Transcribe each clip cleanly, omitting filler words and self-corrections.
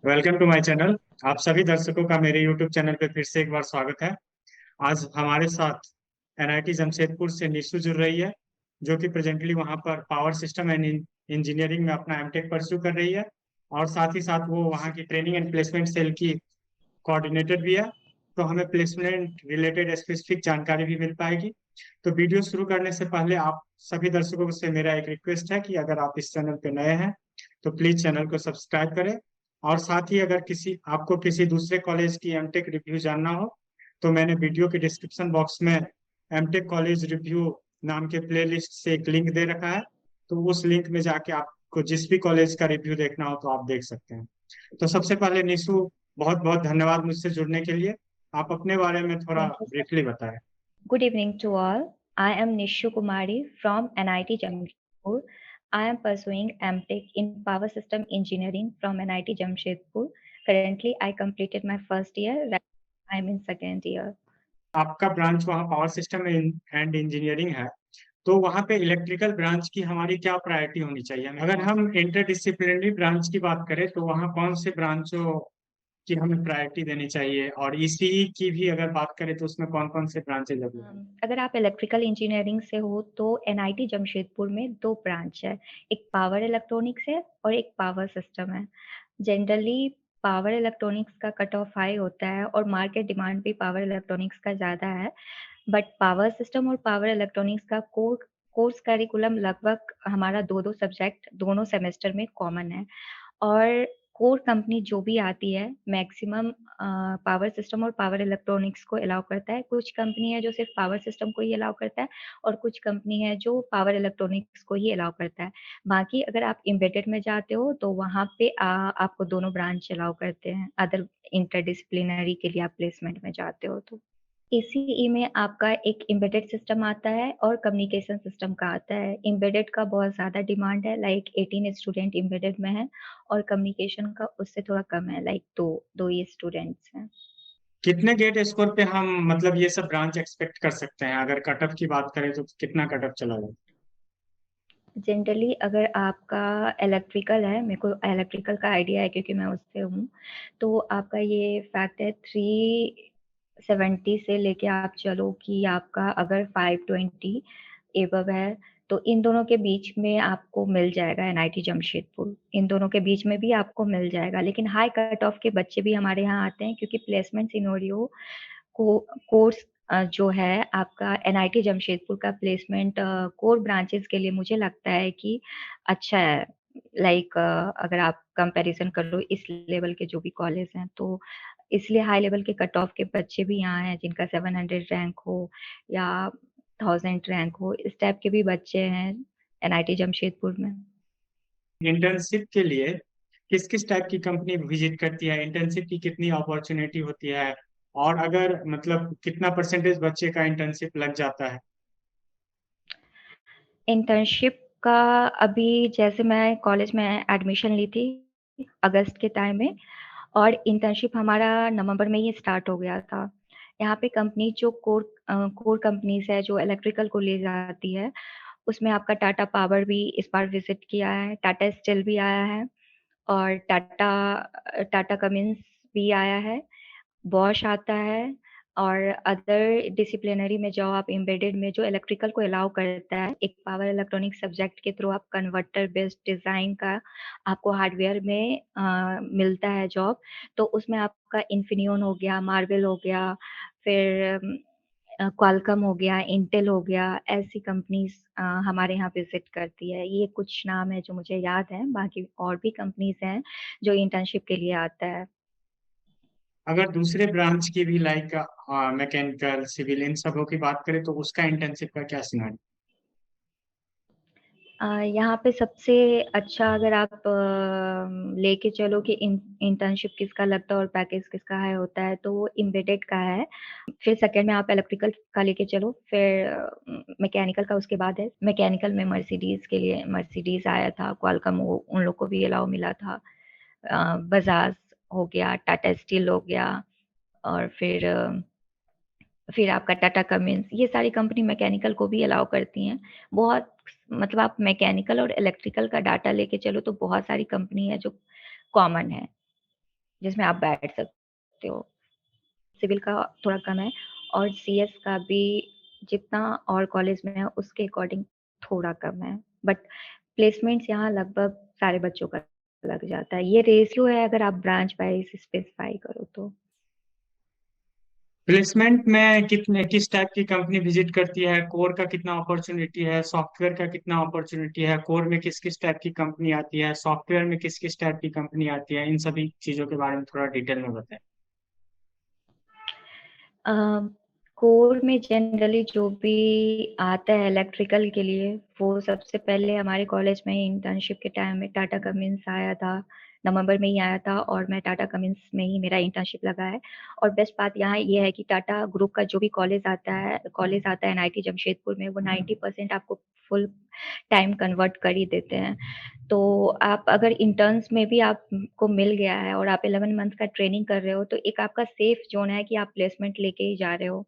Welcome to my channel. आप सभी दर्शकों का मेरे यूट्यूब चैनल पे फिर से एक बार स्वागत है। आज हमारे साथ एनआईटी जमशेदपुर से निशु जुड़ रही है, जो कि प्रेजेंटली वहाँ पर पावर सिस्टम एंड इंजीनियरिंग में अपना एमटेक परस्यू कर रही है। और साथ ही साथ वो वहाँ की ट्रेनिंग एंड प्लेसमेंट सेल की कोऑर्डिनेटर भी है। तो हमें प्लेसमेंट रिलेटेड स्पेसिफिक जानकारी भी मिल पाएगी। तो वीडियो शुरू करने से पहले आप सभी दर्शकों से मेरा एक रिक्वेस्ट है कि अगर आप इस चैनल पे नए हैं तो प्लीज चैनल को सब्सक्राइब करें। और साथ ही अगर किसी दूसरे कॉलेज की एमटेक रिव्यू जानना हो तो मैंने वीडियो के डिस्क्रिप्शन बॉक्स में एमटेक कॉलेज रिव्यू नाम के प्लेलिस्ट से एक लिंक दे रखा है। तो उस लिंक में जाके आपको जिस भी कॉलेज का रिव्यू देखना हो तो आप देख सकते हैं। तो सबसे पहले निशु, बहुत बहुत धन्यवाद मुझसे जुड़ने के लिए। आप अपने बारे में थोड़ा Thank you, sir. ब्रीफली बताएं। Good evening to all. I am Nishu Kumari from NIT Jamshedpur. I am pursuing MTech in Power System Engineering from NIT Jamshedpur. Currently, I completed my first year. Right now, I'm in second year. आपका branch वहाँ power system and engineering है, तो वहाँ पे electrical branch की हमारी क्या priority होनी चाहिए? अगर हम इंटरडिसिप्लिनरी ब्रांच की बात करें तो वहाँ कौन से ब्रांचों की हमें प्रायोरिटी देनी चाहिए, और ईसीई की भी अगर बात करें तो उसमें कौन कौन से ब्रांचेज अवेलेबल हैं? अगर आप इलेक्ट्रिकल इंजीनियरिंग से हो तो एनआईटी जमशेदपुर में दो ब्रांच है। एक पावर इलेक्ट्रॉनिक्स है और एक पावर सिस्टम है। जनरली पावर इलेक्ट्रॉनिक्स का कट ऑफ हाई होता है और मार्केट डिमांड भी पावर इलेक्ट्रॉनिक्स का ज़्यादा है। बट पावर सिस्टम और पावर इलेक्ट्रॉनिक्स का कोर्स करिकुलम लगभग हमारा 2-2 सब्जेक्ट दोनों सेमेस्टर में कॉमन है। और कोर कंपनी जो भी आती है मैक्सिमम पावर सिस्टम और पावर इलेक्ट्रॉनिक्स को अलाउ करता है। कुछ कंपनी है जो सिर्फ पावर सिस्टम को ही अलाउ करता है और कुछ कंपनी है जो पावर इलेक्ट्रॉनिक्स को ही अलाउ करता है। बाकी अगर आप एम्बेडेड में जाते हो तो वहाँ पे आपको दोनों ब्रांच अलाउ करते हैं, अदर इंटरडिसिप्लिनरी के लिए आप प्लेसमेंट में जाते हो तो। एसीई में आपका एक एम्बेडेड सिस्टम आता है और कम्युनिकेशन सिस्टम का आता है। एम्बेडेड का बहुत ज़्यादा डिमांड है, लाइक 18 स्टूडेंट एम्बेडेड में है और कम्युनिकेशन का उससे थोड़ा कम है, लाइक 2 ही स्टूडेंट्स हैं। कितने गेट स्कोर पे हम मतलब ये सब ब्रांच एक्सपेक्ट कर सकते हैं? अगर कटअप की बात करें तो कितना कटअप चला जाए? जनरली अगर आपका इलेक्ट्रिकल है, मेरे को इलेक्ट्रिकल का आइडिया है क्योंकि मैं उससे हूँ, तो आपका ये फैक्ट है 370 से लेके आप चलो कि आपका अगर 520 एबव है, तो इन दोनों के बीच में आपको मिल जाएगा एनआईटी जमशेदपुर। इन दोनों के बीच में भी आपको मिल जाएगा, लेकिन हाई कट ऑफ के बच्चे भी हमारे यहाँ आते हैं क्योंकि प्लेसमेंट सिनेरियो को कोर्स जो है आपका एनआईटी जमशेदपुर का प्लेसमेंट कोर ब्रांचेस के लिए मुझे लगता है कि अच्छा है। लाइक अगर आप कंपैरिजन कर लो इस लेवल के जो भी कॉलेज हैं, तो इसलिए हाई लेवल के कट ऑफ के बच्चे भी यहाँ हैं जिनका 700 रैंक हो या 1000 रैंक हो, इस टाइप के भी बच्चे हैं एनआईटी जमशेदपुर में। इंटर्नशिप के लिए किस किस टाइप की कंपनी विजिट करती है? इंटर्नशिप की कितनी अपॉर्चुनिटी होती है? और अगर मतलब कितना परसेंटेज बच्चे का इंटर्नशिप लग जाता है? इंटर्नशिप का अभी जैसे मैं कॉलेज में एडमिशन ली थी अगस्त के टाइम में, और इंटर्नशिप हमारा नवंबर में ही स्टार्ट हो गया था। यहाँ पे कंपनी जो कोर कंपनीज है जो इलेक्ट्रिकल को ले जाती है, उसमें आपका टाटा पावर भी इस बार विजिट किया है, टाटा स्टील भी आया है और टाटा टाटा कमिंस भी आया है, बॉश आता है। और अदर डिसिप्लिनरी में जाओ आप, एम्बेडेड में जो इलेक्ट्रिकल को अलाउ करता है, एक पावर इलेक्ट्रॉनिक सब्जेक्ट के थ्रू आप कन्वर्टर बेस्ड डिजाइन का आपको हार्डवेयर में मिलता है जॉब। तो उसमें आपका इन्फिनियन हो गया, मार्वल हो गया, फिर क्वालकॉम हो गया, इंटेल हो गया, ऐसी कंपनीज हमारे यहाँ विजिट करती है। ये कुछ नाम है जो मुझे याद है, बाकी और भी कंपनीज हैं जो इंटर्नशिप के लिए आता है। अगर दूसरे ब्रांच की भी लाइक मैकेनिकल सिविल इन सबों की बात करें तो उसका इंटर्नशिप का क्या सीन है? यहाँ पे सबसे अच्छा अगर आप लेके चलो कि इंटर्नशिप किसका लगता है और पैकेज किसका है होता है, तो वो एम्बेडेड का है। फिर सेकंड में आप इलेक्ट्रिकल का लेके चलो, फिर मैकेनिकल का उसके बाद है। मैकेनिकल में मर्सिडीज के लिए मर्सिडीज आया था, क्वालकॉम उन लोग को भी अलाउ मिला था, बजाज हो गया, टाटा स्टील हो गया, और फिर आपका टाटा कमिंस, ये सारी कंपनी मैकेनिकल को भी अलाउ करती हैं। बहुत मतलब आप मैकेनिकल और इलेक्ट्रिकल का डाटा लेके चलो तो बहुत सारी कंपनी है जो कॉमन है। जिसमें आप बैठ सकते हो। सिविल का थोड़ा कम है और सीएस का भी जितना और कॉलेज में है उसके अकॉर्डिंग थोड़ा कम है, बट प्लेसमेंट्स यहाँ लगभग सारे बच्चों का लग जाता है। ये रेशियो है अगर आप ब्रांच वाइज स्पेसिफाई करो तो। प्लेसमेंट में कितने किस टाइप की कंपनी विजिट करती है, कोर का कितना अपॉर्चुनिटी है, सॉफ्टवेयर का कितना अपॉर्चुनिटी है, कोर में किस किस टाइप की कंपनी आती है, सॉफ्टवेयर में किस किस टाइप की कंपनी आती है, इन सभी चीजों के बारे में थोड़ा डिटेल में बताएं। कोर में जनरली जो भी आता है इलेक्ट्रिकल के लिए, वो सबसे पहले हमारे कॉलेज में इंटर्नशिप के टाइम में टाटा कमिंस आया था, नवंबर में ही आया था और मैं टाटा कमिंस में ही मेरा इंटर्नशिप लगा है। और बेस्ट बात यहाँ ये है कि टाटा ग्रुप का जो भी कॉलेज आता है एनआईटी जमशेदपुर में, वो 90% आपको फुल टाइम कन्वर्ट कर ही देते हैं। तो आप अगर इंटर्न्स में भी आपको मिल गया है और आप 11 मंथ का ट्रेनिंग कर रहे हो, तो एक आपका सेफ जोन है कि आप प्लेसमेंट लेके ही जा रहे हो।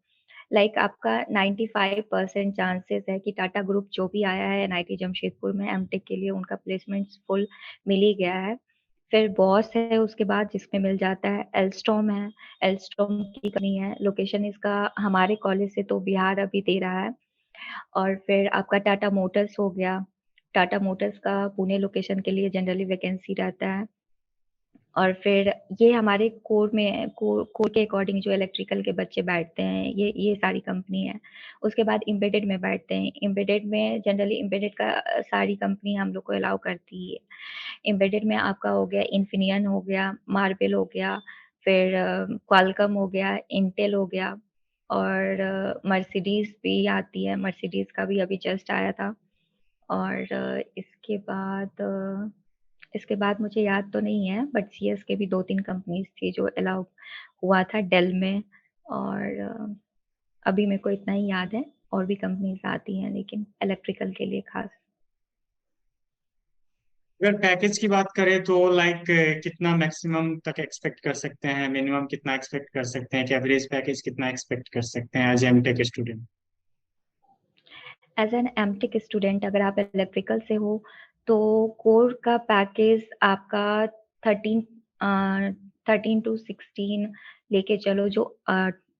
आपका 95% चांसेस है कि टाटा ग्रुप जो भी आया है एनआईटी जमशेदपुर में एमटेक के लिए, उनका प्लेसमेंट फुल मिल ही गया है। फिर बॉस है उसके बाद जिसमें मिल जाता है, एल्स्टॉम है, एल्स्टॉम की कंपनी है, लोकेशन इसका हमारे कॉलेज से तो बिहार अभी दे रहा है। और फिर आपका टाटा मोटर्स हो गया, टाटा मोटर्स का पुणे लोकेशन के लिए जनरली वैकेंसी रहता है। और फिर ये हमारे कोर के अकॉर्डिंग जो इलेक्ट्रिकल के बच्चे बैठते हैं, ये सारी कंपनी है। उसके बाद एम्बेडेड में बैठते हैं। एम्बेडेड में जनरली एम्बेडेड का सारी कंपनी हम लोग को अलाउ करती है। एम्बेडेड में आपका हो गया इन्फिनियन हो गया, मार्बल हो गया, फिर क्वालकॉम हो गया, इंटेल हो गया और मर्सिडीज भी आती है। मर्सिडीज का भी अभी जस्ट आया था। और इसके बाद मुझे याद तो नहीं है, बट सीएस के भी 2-3 कंपनीज थी जो अलाउ हुआ था डेल में। और अभी मेरे को इतना ही याद है, और भी कंपनीज आती हैं लेकिन इलेक्ट्रिकल के लिए खास। अगर पैकेज की बात करें तो लाइक कितना मैक्सिमम तक एक्सपेक्ट कर सकते हैं, मिनिमम कितना एक्सपेक्ट कर सकते हैं, कि एवरेज पैकेज कितना एक्सपेक्ट कर सकते हैं as MTech student. As an MTech student अगर आप इलेक्ट्रिकल से हो तो कोर का पैकेज आपका 13 13 to 16 लेके चलो, जो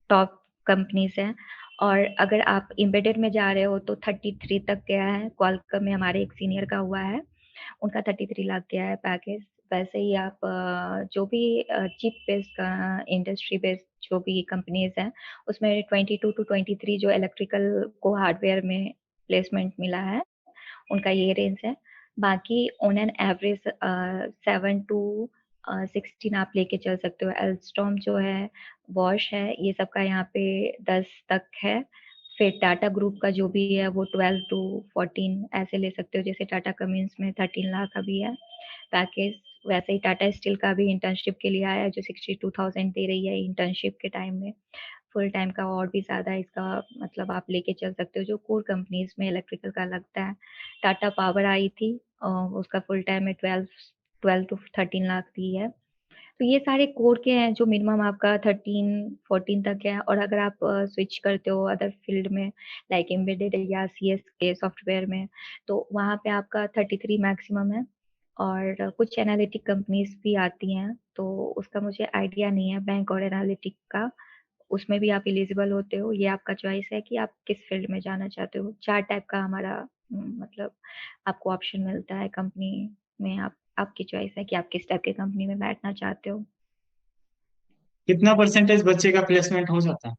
टॉप कंपनीज हैं। और अगर आप एम्बेडेड में जा रहे हो तो 33 तक गया है। क्वालकॉम में हमारे एक सीनियर का हुआ है, उनका 33 लाख गया है पैकेज। वैसे ही आप जो भी चिप बेस्ड इंडस्ट्री बेस्ड जो भी कंपनीज हैं, उसमें 22 to 23 जो इलेक्ट्रिकल को हार्डवेयर में प्लेसमेंट मिला है, उनका ये रेंज है। बाकी ऑन एन एवरेज 7 to 16 आप लेके चल सकते हो। एल्स्टॉम जो है, बॉश है, ये सबका यहाँ पे 10 तक है। फिर टाटा ग्रुप का जो भी है वो 12 to 14 ऐसे ले सकते हो। जैसे टाटा कमिंस में 13 लाख का भी है पैकेज, वैसे ही टाटा स्टील का भी इंटर्नशिप के लिए आया है जो 62,000 दे रही है इंटर्नशिप के टाइम में। फुल टाइम का और भी ज़्यादा इसका मतलब आप लेके चल सकते हो, जो कोर कंपनीज में इलेक्ट्रिकल का लगता है। टाटा पावर आई थी, उसका फुल टाइम में 12 to 13 लाख दी है। तो ये सारे कोर के हैं जो मिनिमम आपका 13-14 तक है। और अगर आप स्विच करते हो अदर फील्ड में, लाइक एम्बेडेड या सीएस के सॉफ्टवेयर में, तो वहाँ पे आपका 33 मैक्सिमम है। और कुछ एनालिटिक कंपनीज भी आती हैं, तो उसका मुझे आइडिया नहीं है, बैंक और एनालिटिक का। उसमें भी आप एलिजिबल होते हो, ये आपका चॉइस है कि आप किस फील्ड में जाना चाहते हो। 4 टाइप का हमारा मतलब आपको ऑप्शन मिलता है कंपनी में। आपकी चॉइस है कि आप किस टाइप की कंपनी में बैठना चाहते हो। कितना परसेंटेज बच्चे का प्लेसमेंट हो जाता है?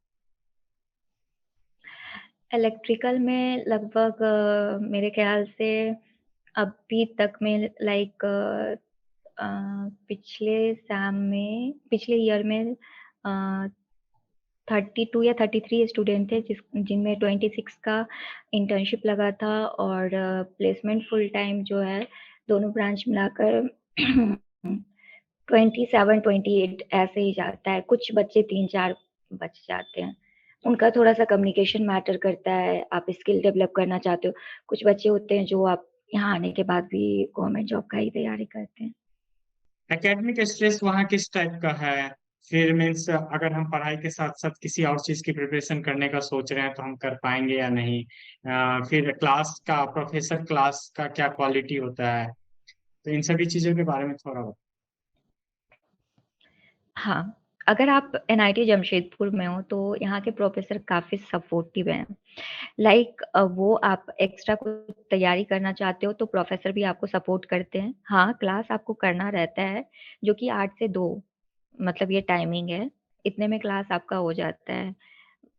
इलेक्ट्रिकल में लगभग मेरे ख्याल से अभी तक में पिछले ईयर में 32 या 33 स्टूडेंट थे जिनमें 26 का इंटर्नशिप लगा था। और प्लेसमेंट फुल टाइम जो है दोनों ब्रांच मिलाकर 27-28 ऐसे ही जाता है। कुछ बच्चे 3-4 बच जाते हैं, उनका थोड़ा सा कम्युनिकेशन मैटर करता है, आप स्किल डेवलप करना चाहते हो। कुछ बच्चे होते हैं जो आप यहाँ आने के बाद भी गवर्नमेंट जॉब का ही तैयारी करते हैं। एकेडमिक स्ट्रेस वहाँ किस टाइप का है? फिर मीन्स अगर हम पढ़ाई के साथ साथ किसी और चीज की प्रिपरेशन करने का सोच रहे हैं तो हम कर पाएंगे या नहीं? फिर क्लास का, प्रोफेसर क्लास का क्या क्वालिटी होता है? तो इन सभी चीजों के बारे में थोड़ा हाँ, अगर आप एनआईटी जमशेदपुर में हो तो यहाँ के प्रोफ़ेसर काफ़ी सपोर्टिव हैं। वो आप एक्स्ट्रा कुछ तैयारी करना चाहते हो तो प्रोफ़ेसर भी आपको सपोर्ट करते हैं। हाँ, क्लास आपको करना रहता है जो कि 8 से 2 मतलब ये टाइमिंग है, इतने में क्लास आपका हो जाता है।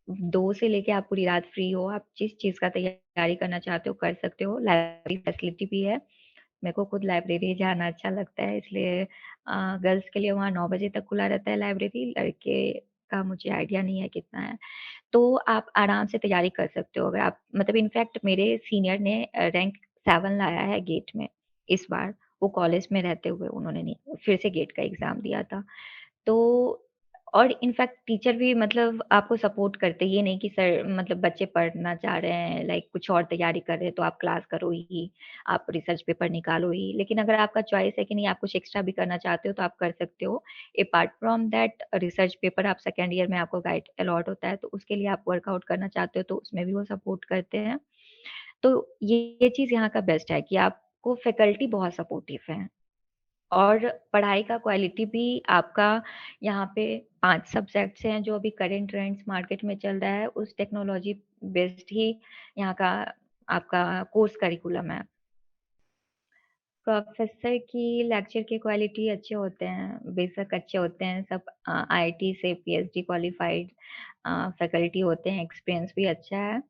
2 से लेके आप पूरी रात फ्री हो, आप जिस चीज़ का तैयारी करना चाहते हो कर सकते हो, लाइब्रेरी फैसिलिटी भी है। मेरे को खुद लाइब्रेरी जाना अच्छा लगता है इसलिए गर्ल्स के लिए वहाँ 9 बजे तक खुला रहता है लाइब्रेरी, लड़के का मुझे आइडिया नहीं है कितना है। तो आप आराम से तैयारी कर सकते हो अगर आप मतलब इनफैक्ट मेरे सीनियर ने रैंक 7 लाया है गेट में इस बार, वो कॉलेज में रहते हुए उन्होंने नहीं फिर से गेट का एग्ज़ाम दिया था। तो और इनफैक्ट टीचर भी मतलब आपको सपोर्ट करते हैं, ये नहीं कि सर मतलब बच्चे पढ़ना चाह रहे हैं कुछ और तैयारी कर रहे हैं तो आप क्लास करो ही, आप रिसर्च पेपर निकालो ही। लेकिन अगर आपका चॉइस है कि नहीं आप कुछ एक्स्ट्रा भी करना चाहते हो तो आप कर सकते हो। Apart from that research paper आप सेकंड ईयर में आपको गाइड अलॉट होता है तो उसके लिए आप वर्कआउट करना चाहते हो तो उसमें भी वो सपोर्ट करते हैं। तो ये चीज़ यहाँ का बेस्ट है कि आपको फैकल्टी बहुत सपोर्टिव है। और पढ़ाई का क्वालिटी भी आपका यहाँ पे 5 सब्जेक्ट्स हैं जो अभी करंट ट्रेंड्स मार्केट में चल रहा है, उस टेक्नोलॉजी बेस्ड ही यहाँ का आपका कोर्स करिकुलम है। प्रोफ़ेसर की लेक्चर की क्वालिटी अच्छे होते हैं, बेशक अच्छे होते हैं, सब आईआईटी से पीएचडी क्वालिफाइड फैकल्टी होते हैं, एक्सपीरियंस भी अच्छा है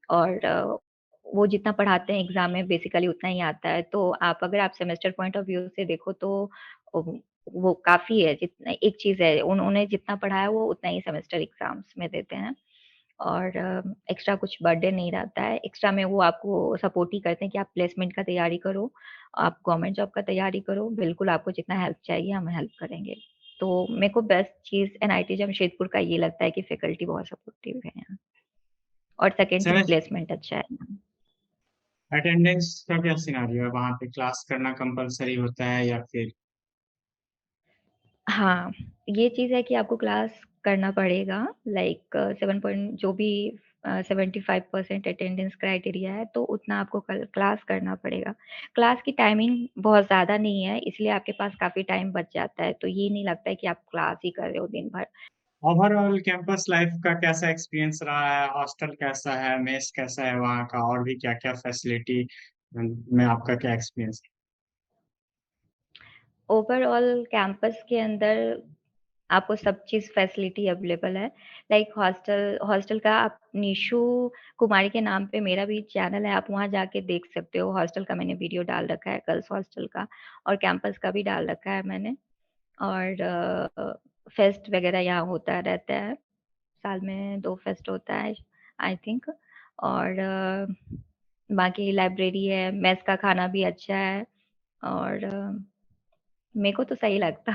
और वो जितना पढ़ाते हैं एग्ज़ाम में बेसिकली उतना ही आता है। तो अगर आप सेमेस्टर पॉइंट ऑफ व्यू से देखो तो उम, वो काफ़ी है जितना एक चीज़ है, उन्होंने जितना पढ़ाया वो उतना ही सेमेस्टर एग्ज़ाम्स में देते हैं। और एक्स्ट्रा कुछ बर्डन नहीं रहता है। एक्स्ट्रा में वो आपको सपोर्ट ही करते हैं कि आप प्लेसमेंट का तैयारी करो, आप गवर्नमेंट जॉब का तैयारी करो, बिल्कुल आपको जितना हेल्प चाहिए हम हेल्प करेंगे। तो मेरे को बेस्ट चीज़ एनआईटी जमशेदपुर का ये लगता है कि फैकल्टी बहुत सपोर्टिव है यहाँ और सेकंड थिंग सर, प्लेसमेंट अच्छा है यहाँ। अटेंडेंस का क्या सिनारियो है वहाँ पे? क्लास करना कंपलसरी होता है या फिर? हाँ, ये चीज़ है कि आपको क्लास करना पड़ेगा 7 पॉइंट जो भी 75% अटेंडेंस क्राइटेरिया है, तो उतना आपको कल क्लास करना पड़ेगा। क्लास की टाइमिंग बहुत ज़्यादा नहीं है, इसलिए आपके पास काफ़ी टाइम बच जाता है, तो ये नहीं लगता है कि आप क्लास ही कर रहे हो दिन भर। ओवरऑल कैंपस लाइफ का कैसा एक्सपीरियंस रहा है? हॉस्टल कैसा है? मेस कैसा है वहाँ का? और भी क्या-क्या फैसिलिटी में आपका क्या एक्सपीरियंस है? ओवरऑल कैंपस के अंदर आपको सब चीज़ फैसिलिटी अवेलेबल है। हॉस्टल हॉस्टल का आप निशु कुमारी के नाम पे मेरा भी चैनल है, आप वहाँ जाके देख सकते हो। हॉस्टल का मैंने वीडियो डाल रखा है, गर्ल्स हॉस्टल का और कैंपस का भी डाल रखा है मैंने। और फेस्ट वगैरह यहाँ होता रहता है, साल में 2 फेस्ट होता है आई थिंक और बाकी लाइब्रेरी है, मेस का खाना भी अच्छा है और मेरे को तो सही लगता।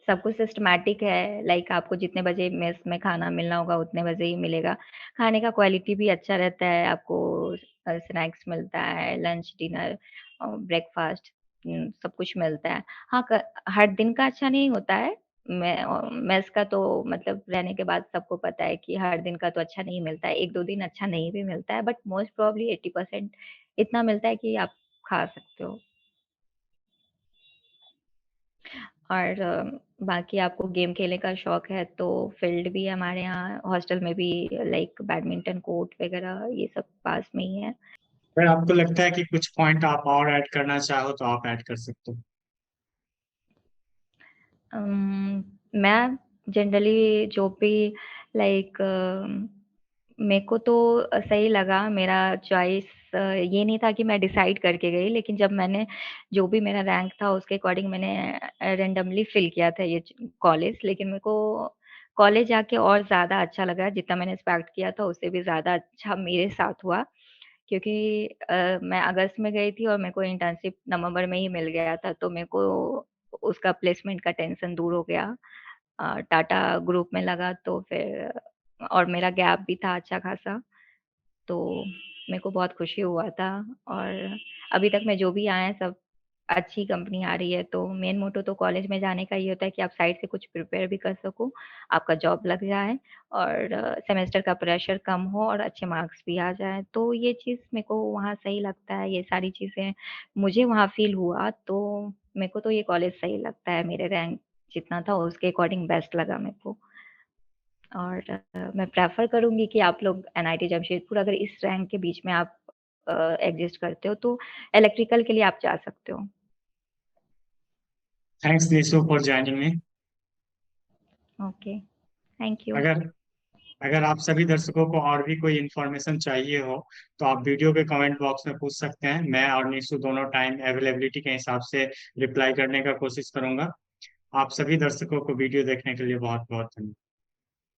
सब कुछ सिस्टमैटिक है, आपको जितने बजे मेस में खाना मिलना होगा उतने बजे ही मिलेगा। खाने का क्वालिटी भी अच्छा रहता है, आपको स्नैक्स मिलता है, लंच, डिनर ब्रेकफ़ास्ट सब कुछ मिलता है। हाँ, क हर दिन का अच्छा नहीं होता है, मेस का तो मतलब रहने के बाद सबको पता है कि हर दिन का तो अच्छा नहीं मिलता है, 1-2 दिन अच्छा नहीं भी मिलता है, बट मोस्ट प्रोबेबली 80% इतना मिलता है कि आप खा सकते हो। और बाकी आपको गेम खेलने का शौक है तो फील्ड भी है हमारे यहाँ हॉस्टल में भी बैडमिंटन कोर्ट वगैरह ये सब पास में ही है। फिर आपको लगता है कि कुछ पॉइंट आप और ऐड करना चाहो तो आप ऐड कर सकते हो। मैं जनरली जो भी लाइक मेरे को तो सही लगा मेरा चॉइस ये नहीं था कि मैं डिसाइड करके गई लेकिन जब मैंने जो भी मेरा रैंक था उसके अकॉर्डिंग मैंने रैंडमली फिल किया था ये कॉलेज लेकिन मेरे को कॉलेज जाके और ज़्यादा अच्छा लगा जितना मैंने एक्सपेक्ट किया था उससे भी ज़्यादा अच्छा मेरे साथ हुआ क्योंकि मैं अगस्त में गई थी और मेरे को इंटर्नशिप नवंबर में ही मिल गया था तो मेरे को उसका प्लेसमेंट का टेंशन दूर हो गया। टाटा ग्रुप में लगा तो फिर और मेरा गैप भी था अच्छा खासा, तो मेरे को बहुत खुशी हुआ था और अभी तक में जो भी आए हैं सब अच्छी कंपनी आ रही है, तो मेन मोटो तो कॉलेज में जाने का ये होता है कि आप साइड से कुछ प्रिपेयर भी कर सको, आपका जॉब लग जाए और सेमेस्टर का प्रेशर कम हो और अच्छे मार्क्स भी आ जाएँ। तो ये चीज़ मेरे को वहाँ सही लगता है, ये सारी चीज़ें मुझे वहाँ फ़ील हुआ, तो मेरे को तो ये कॉलेज सही लगता है मेरे रैंक जितना था उसके अकॉर्डिंग बेस्ट लगा मेरे को। और मैं प्रेफर करूंगी कि आप लोग एनआईटी जमशेदपुर, अगर इस रैंक के बीच में आप एग्जिस्ट करते हो तो इलेक्ट्रिकल के लिए आप जा सकते हो। Thanks Nishu for joining me. Okay, thank you. अगर अगर आप सभी दर्शकों को और भी कोई इन्फॉर्मेशन चाहिए हो तो आप वीडियो के कमेंट बॉक्स में पूछ सकते हैं। मैं और निशु दोनों टाइम अवेलेबिलिटी के हिसाब से रिप्लाई करने का कोशिश करूंगा। आप सभी दर्शकों को वीडियो देखने के लिए बहुत बहुत धन्यवाद।